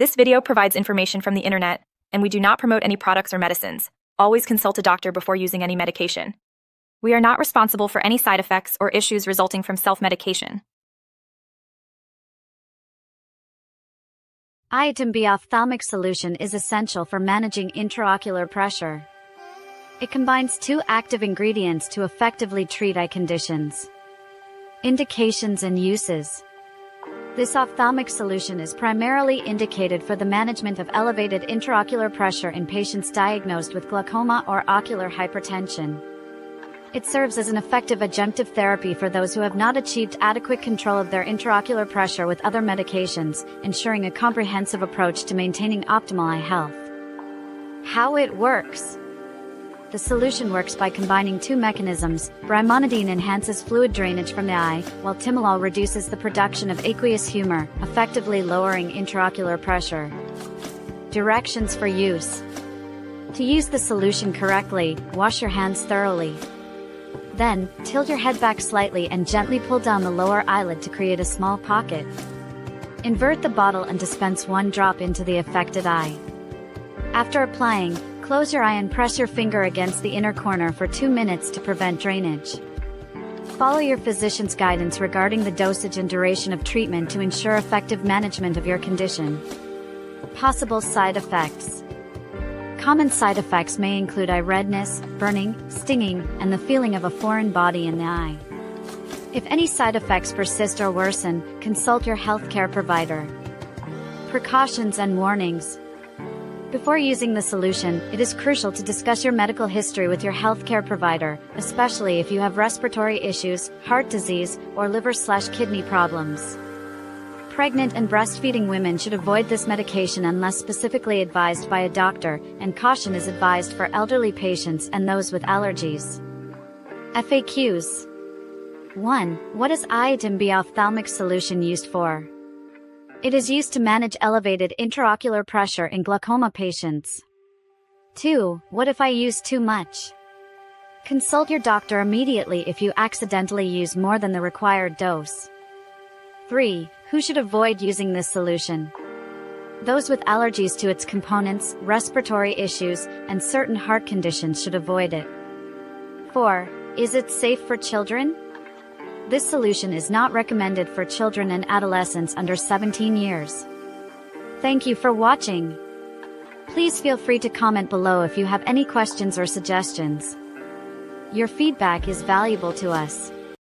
This video provides information from the internet, and we do not promote any products or medicines. Always consult a doctor before using any medication. We are not responsible for any side effects or issues resulting from self-medication. Iotim B Ophthalmic Solution is essential for managing intraocular pressure. It combines two active ingredients to effectively treat eye conditions. Indications and uses. This ophthalmic solution is primarily indicated for the management of elevated intraocular pressure in patients diagnosed with glaucoma or ocular hypertension. It serves as an effective adjunctive therapy for those who have not achieved adequate control of their intraocular pressure with other medications, ensuring a comprehensive approach to maintaining optimal eye health. How it works. The solution works by combining two mechanisms. Brimonidine enhances fluid drainage from the eye, while timolol reduces the production of aqueous humor, effectively lowering intraocular pressure. Directions for use. To use the solution correctly, wash your hands thoroughly. Then, tilt your head back slightly and gently pull down the lower eyelid to create a small pocket. Invert the bottle and dispense 1 drop into the affected eye. After applying, close your eye and press your finger against the inner corner for 2 minutes to prevent drainage. Follow your physician's guidance regarding the dosage and duration of treatment to ensure effective management of your condition. Possible side effects. Common side effects may include eye redness, burning, stinging, and the feeling of a foreign body in the eye. If any side effects persist or worsen, consult your healthcare provider. Precautions and warnings. Before using the solution, it is crucial to discuss your medical history with your healthcare provider, especially if you have respiratory issues, heart disease, or liver/kidney problems. Pregnant and breastfeeding women should avoid this medication unless specifically advised by a doctor, and caution is advised for elderly patients and those with allergies. FAQs. 1. What is Iotim B Ophthalmic Solution used for? It is used to manage elevated intraocular pressure in glaucoma patients. 2. What if I use too much? Consult your doctor immediately if you accidentally use more than the required dose. 3. Who should avoid using this solution? Those with allergies to its components, respiratory issues, and certain heart conditions should avoid it. 4. Is it safe for children? This solution is not recommended for children and adolescents under 17 years. Thank you for watching. Please feel free to comment below if you have any questions or suggestions. Your feedback is valuable to us.